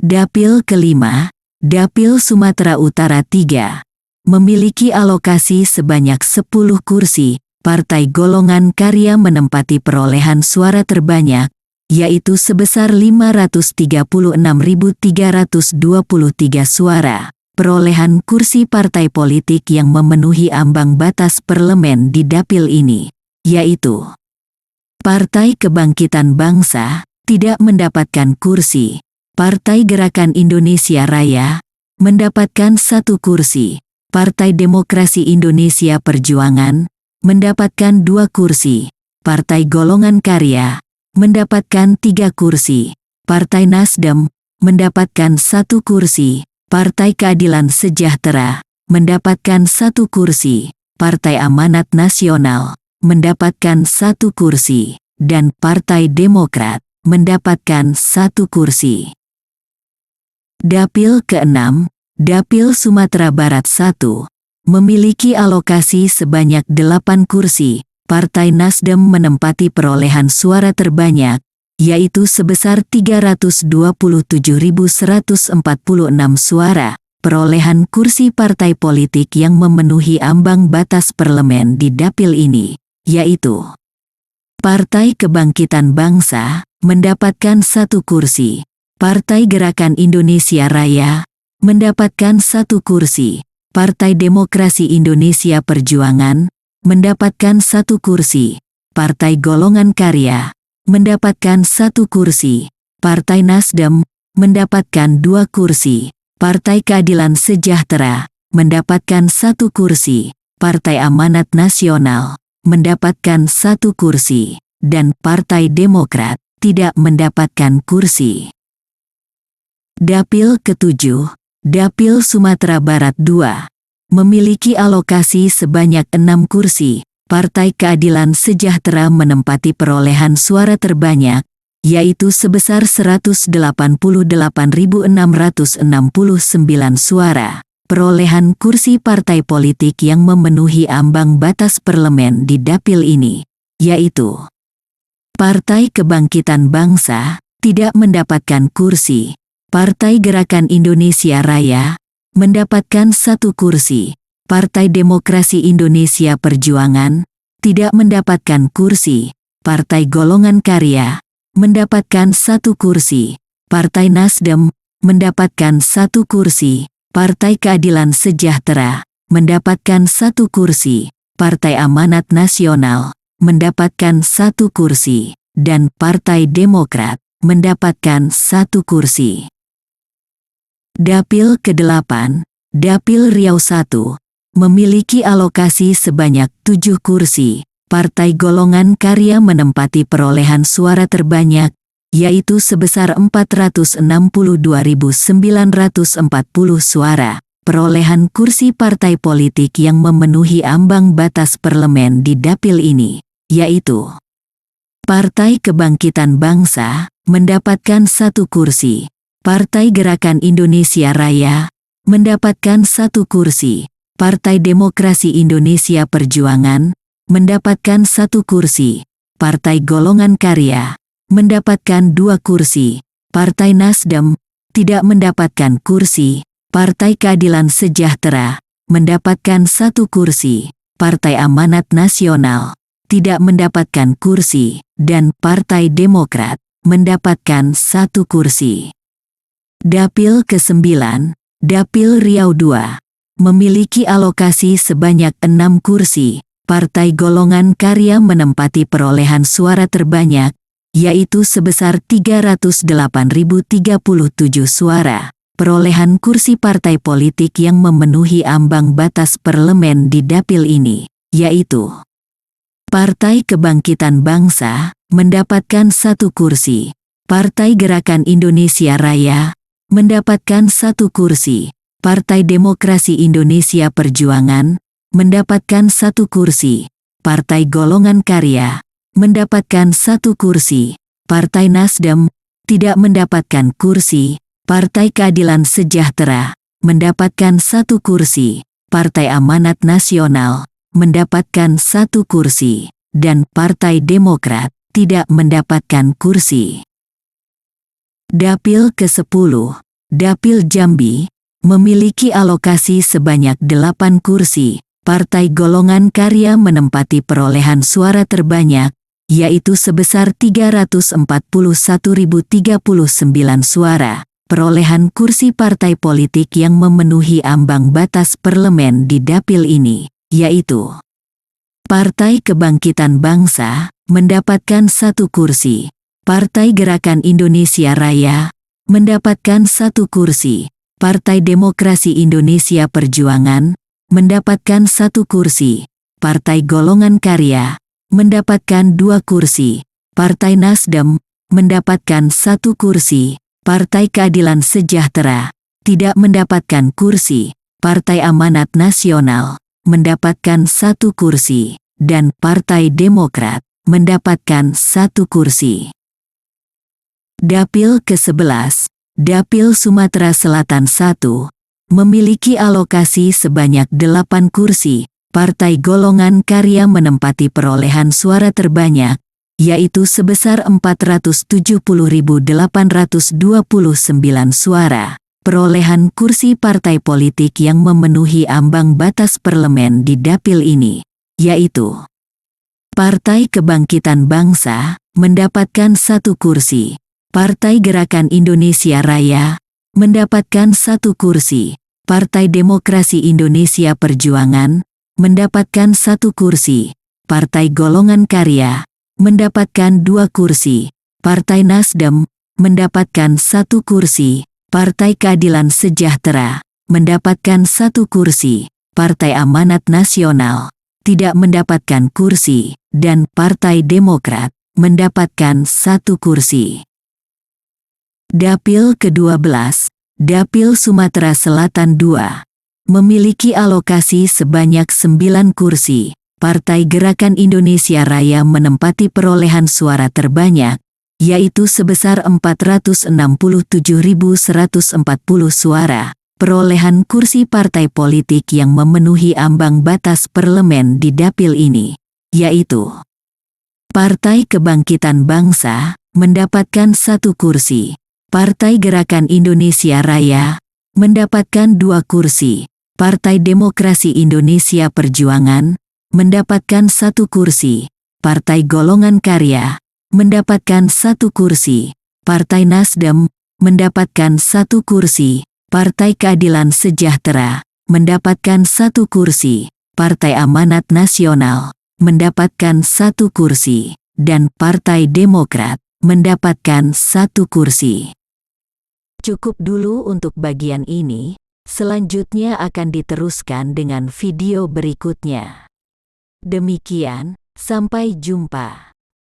Dapil kelima, Dapil Sumatera Utara 3, memiliki alokasi sebanyak 10 kursi. Partai Golongan Karya menempati perolehan suara terbanyak, yaitu sebesar 536.323 suara. Perolehan kursi partai politik yang memenuhi ambang batas parlemen di dapil ini, yaitu Partai Kebangkitan Bangsa, tidak mendapatkan kursi. Partai Gerakan Indonesia Raya, mendapatkan 1 kursi. Partai Demokrasi Indonesia Perjuangan, mendapatkan 2 kursi. Partai Golongan Karya, mendapatkan 3 kursi. Partai Nasdem, mendapatkan 1 kursi. Partai Keadilan Sejahtera, mendapatkan 1 kursi. Partai Amanat Nasional, mendapatkan 1 kursi. Dan Partai Demokrat, mendapatkan 1 kursi. Dapil ke-6, Dapil Sumatera Barat 1, memiliki alokasi sebanyak 8 kursi. Partai Nasdem menempati perolehan suara terbanyak, yaitu sebesar 327.146 suara. Perolehan kursi partai politik yang memenuhi ambang batas parlemen di dapil ini, yaitu Partai Kebangkitan Bangsa, mendapatkan 1 kursi. Partai Gerakan Indonesia Raya, mendapatkan 1 kursi. Partai Demokrasi Indonesia Perjuangan, mendapatkan 1 kursi. Partai Golongan Karya, mendapatkan 1 kursi. Partai Nasdem, mendapatkan 2 kursi. Partai Keadilan Sejahtera, mendapatkan 1 kursi. Partai Amanat Nasional, mendapatkan 1 kursi. Dan Partai Demokrat, tidak mendapatkan kursi. Dapil ke-7, Dapil Sumatera Barat 2, memiliki alokasi sebanyak 6 kursi. Partai Keadilan Sejahtera menempati perolehan suara terbanyak, yaitu sebesar 188.669 suara. Perolehan kursi partai politik yang memenuhi ambang batas parlemen di dapil ini, yaitu Partai Kebangkitan Bangsa, tidak mendapatkan kursi. Partai Gerakan Indonesia Raya, mendapatkan 1 kursi. Partai Demokrasi Indonesia Perjuangan, tidak mendapatkan kursi. Partai Golongan Karya, mendapatkan 1 kursi. Partai Nasdem, mendapatkan 1 kursi. Partai Keadilan Sejahtera, mendapatkan 1 kursi. Partai Amanat Nasional, mendapatkan 1 kursi. Dan Partai Demokrat, mendapatkan 1 kursi. Dapil ke-8, Dapil Riau 1, memiliki alokasi sebanyak 7 kursi. Partai Golongan Karya menempati perolehan suara terbanyak, yaitu sebesar 462.940 suara. Perolehan kursi partai politik yang memenuhi ambang batas parlemen di dapil ini, yaitu Partai Kebangkitan Bangsa, mendapatkan 1 kursi. Partai Gerakan Indonesia Raya, mendapatkan 1 kursi. Partai Demokrasi Indonesia Perjuangan, mendapatkan 1 kursi. Partai Golongan Karya, mendapatkan 2 kursi. Partai Nasdem, tidak mendapatkan kursi. Partai Keadilan Sejahtera, mendapatkan 1 kursi. Partai Amanat Nasional, tidak mendapatkan kursi. Dan Partai Demokrat, mendapatkan 1 kursi. Dapil ke-9, Dapil Riau 2, memiliki alokasi sebanyak 6 kursi. Partai Golongan Karya menempati perolehan suara terbanyak, yaitu sebesar 308.037 suara. Perolehan kursi partai politik yang memenuhi ambang batas parlemen di dapil ini, yaitu Partai Kebangkitan Bangsa, mendapatkan 1 kursi. Partai Gerakan Indonesia Raya, mendapatkan 1 kursi. Partai Demokrasi Indonesia Perjuangan, mendapatkan 1 kursi. Partai Golongan Karya, mendapatkan 1 kursi. Partai Nasdem, tidak mendapatkan kursi. Partai Keadilan Sejahtera, mendapatkan 1 kursi. Partai Amanat Nasional, mendapatkan 1 kursi. Dan Partai Demokrat, tidak mendapatkan kursi. Dapil ke-10, Dapil Jambi memiliki alokasi sebanyak 8 kursi. Partai Golongan Karya menempati perolehan suara terbanyak, yaitu sebesar 341.039 suara. Perolehan kursi partai politik yang memenuhi ambang batas parlemen di dapil ini, yaitu Partai Kebangkitan Bangsa mendapatkan 1 kursi, Partai Gerakan Indonesia Raya mendapatkan 1 kursi, Partai Demokrasi Indonesia Perjuangan mendapatkan 1 kursi, Partai Golongan Karya mendapatkan 2 kursi, Partai Nasdem mendapatkan 1 kursi, Partai Keadilan Sejahtera tidak mendapatkan kursi, Partai Amanat Nasional mendapatkan 1 kursi, dan Partai Demokrat mendapatkan 1 kursi. Dapil ke-11, Dapil Sumatera Selatan 1, memiliki alokasi sebanyak 8 kursi. Partai Golongan Karya menempati perolehan suara terbanyak, yaitu sebesar 470.829 suara. Perolehan kursi partai politik yang memenuhi ambang batas parlemen di dapil ini, yaitu Partai Kebangkitan Bangsa mendapatkan 1 kursi, Partai Gerakan Indonesia Raya mendapatkan 1 kursi, Partai Demokrasi Indonesia Perjuangan mendapatkan 1 kursi, Partai Golongan Karya mendapatkan 2 kursi, Partai Nasdem mendapatkan 1 kursi, Partai Keadilan Sejahtera mendapatkan 1 kursi, Partai Amanat Nasional tidak mendapatkan kursi, dan Partai Demokrat mendapatkan 1 kursi. Dapil ke-12, Dapil Sumatera Selatan 2, memiliki alokasi sebanyak 9 kursi. Partai Gerakan Indonesia Raya menempati perolehan suara terbanyak, yaitu sebesar 467.140 suara. Perolehan kursi partai politik yang memenuhi ambang batas parlemen di dapil ini, yaitu Partai Kebangkitan Bangsa mendapatkan 1 kursi, Partai Gerakan Indonesia Raya mendapatkan 2 kursi, Partai Demokrasi Indonesia Perjuangan mendapatkan 1 kursi, Partai Golongan Karya mendapatkan 1 kursi, Partai Nasdem mendapatkan 1 kursi, Partai Keadilan Sejahtera mendapatkan 1 kursi, Partai Amanat Nasional mendapatkan 1 kursi, dan Partai Demokrat mendapatkan 1 kursi. Cukup dulu untuk bagian ini, selanjutnya akan diteruskan dengan video berikutnya. Demikian, sampai jumpa.